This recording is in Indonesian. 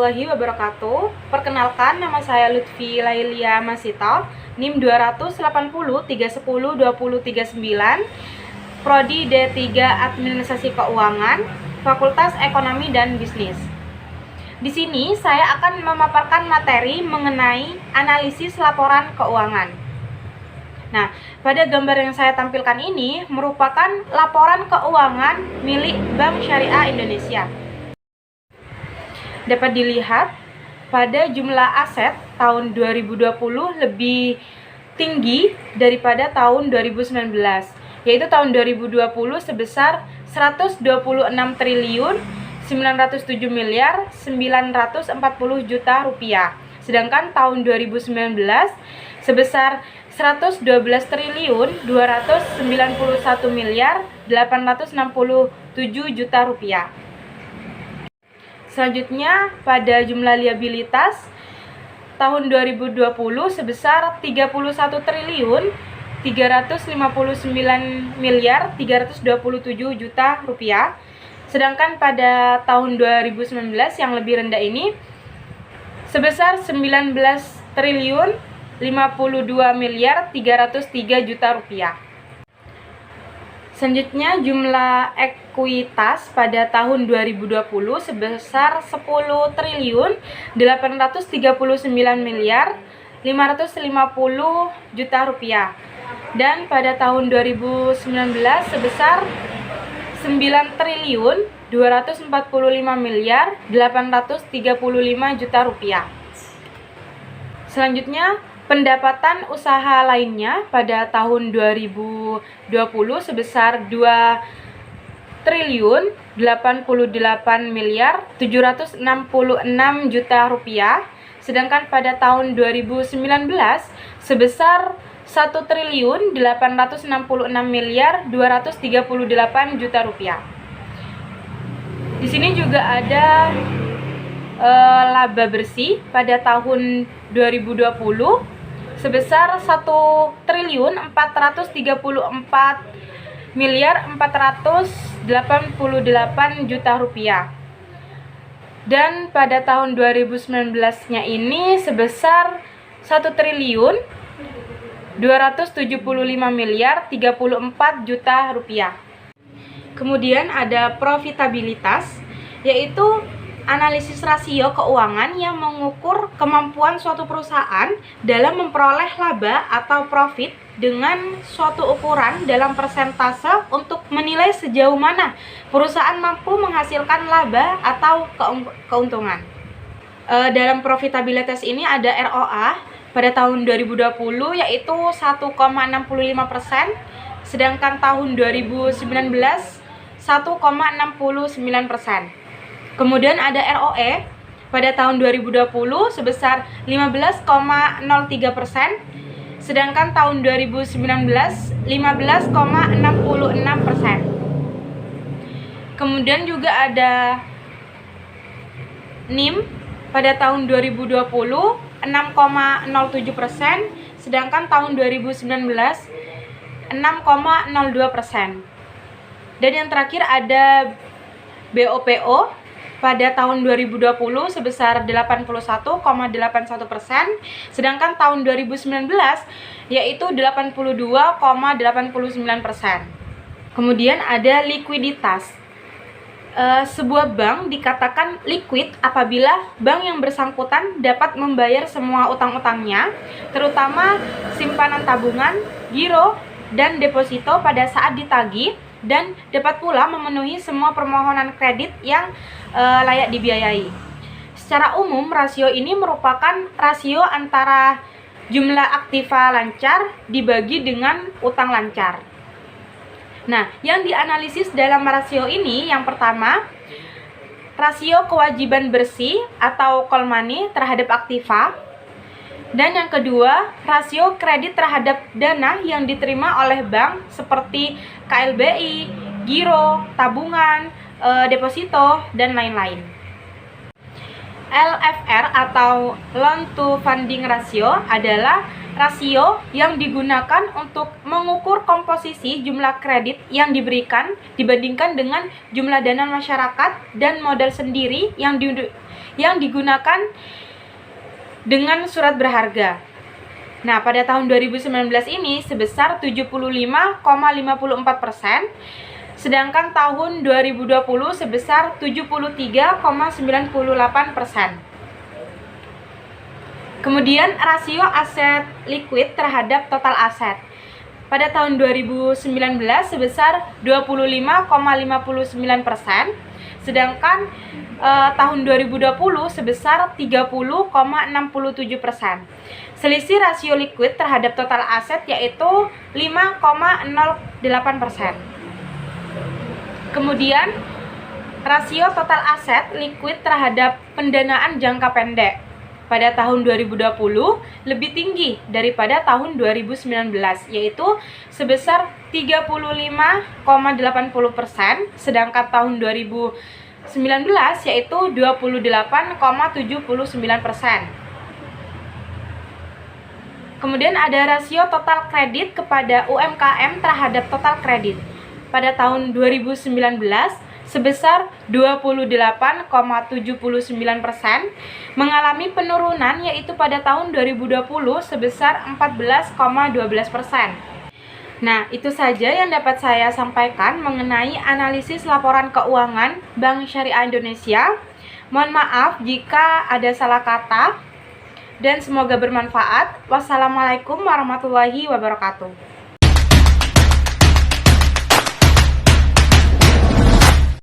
warahmatullahi wabarakatuh. Perkenalkan, nama saya Lutfi Lailia Masita, NIM 280 310 2039, Prodi D3 Administrasi Keuangan, Fakultas Ekonomi dan Bisnis. Di sini saya akan memaparkan materi mengenai analisis laporan keuangan. Nah, pada gambar yang saya tampilkan ini merupakan laporan keuangan milik Bank Syariah Indonesia. Dapat dilihat pada jumlah aset tahun 2020 lebih tinggi daripada tahun 2019, yaitu tahun 2020 sebesar 126 triliun 907 miliar 940 juta rupiah. Sedangkan tahun 2019 sebesar 112 triliun 291 miliar 867 juta rupiah. Selanjutnya pada jumlah liabilitas tahun 2020 sebesar 31 triliun 359 miliar 327 juta rupiah. Sedangkan pada tahun 2019 yang lebih rendah ini sebesar 19 triliun 52 miliar 303 juta rupiah. Selanjutnya jumlah ekuitas pada tahun 2020 sebesar 10 triliun 839 miliar 550 juta rupiah. Dan pada tahun 2019 sebesar 9 triliun 245 miliar 835 juta rupiah. Selanjutnya pendapatan usaha lainnya pada tahun 2020 sebesar 2 triliun 88 miliar 766 juta rupiah. Sedangkan pada tahun 2019 sebesar 1 triliun 866 miliar 238 juta rupiah. Di sini juga ada laba bersih pada tahun 2020 sebesar 1 triliun 434 miliar 488 juta rupiah. Dan pada tahun 2019-nya ini sebesar 1 triliun 275 miliar 34 juta rupiah. Kemudian ada profitabilitas, yaitu analisis rasio keuangan yang mengukur kemampuan suatu perusahaan dalam memperoleh laba atau profit dengan suatu ukuran dalam persentase untuk menilai sejauh mana perusahaan mampu menghasilkan laba atau keuntungan. Dalam profitabilitas ini ada ROA pada tahun 2020 yaitu 1,65%, sedangkan tahun 2019 1,69%. Kemudian ada ROE pada tahun 2020 sebesar 15,03%, sedangkan tahun 2019 15,66%. Kemudian juga ada NIM pada tahun 2020 6,07%, sedangkan tahun 2019 6,02%. Dan yang terakhir ada BOPO pada tahun 2020 sebesar 81,81%, sedangkan tahun 2019 yaitu 82,89%. Kemudian ada likuiditas. Sebuah bank dikatakan liquid apabila bank yang bersangkutan dapat membayar semua utang-utangnya, terutama simpanan tabungan, giro, dan deposito pada saat ditagih, dan dapat pula memenuhi semua permohonan kredit yang layak dibiayai. Secara umum, rasio ini merupakan rasio antara jumlah aktiva lancar dibagi dengan utang lancar. Nah, yang dianalisis dalam rasio ini yang pertama, rasio kewajiban bersih atau call money terhadap aktiva. Dan yang kedua, rasio kredit terhadap dana yang diterima oleh bank seperti KLBI, giro, tabungan, deposito, dan lain-lain. LFR atau loan to funding ratio adalah rasio yang digunakan untuk mengukur komposisi jumlah kredit yang diberikan dibandingkan dengan jumlah dana masyarakat dan modal sendiri yang digunakan dengan surat berharga. Nah, pada tahun 2019 ini sebesar 75,54%, sedangkan tahun 2020 sebesar 73,98%. Kemudian rasio aset likuid terhadap total aset. Pada tahun 2019 sebesar 25,59%, sedangkan tahun 2020 sebesar 30,67%. Selisih rasio likuid terhadap total aset yaitu 5,08%. Kemudian rasio total aset likuid terhadap pendanaan jangka pendek pada tahun 2020 lebih tinggi daripada tahun 2019, yaitu sebesar 35,80%, sedangkan tahun 2019 yaitu 28,79%. Kemudian ada rasio total kredit kepada UMKM terhadap total kredit. Pada tahun 2019 sebesar 28,79%, mengalami penurunan yaitu pada tahun 2020 sebesar 14,12%. Nah, itu saja yang dapat saya sampaikan mengenai analisis laporan keuangan Bank Syariah Indonesia. Mohon maaf jika ada salah kata dan semoga bermanfaat. Wassalamualaikum warahmatullahi wabarakatuh.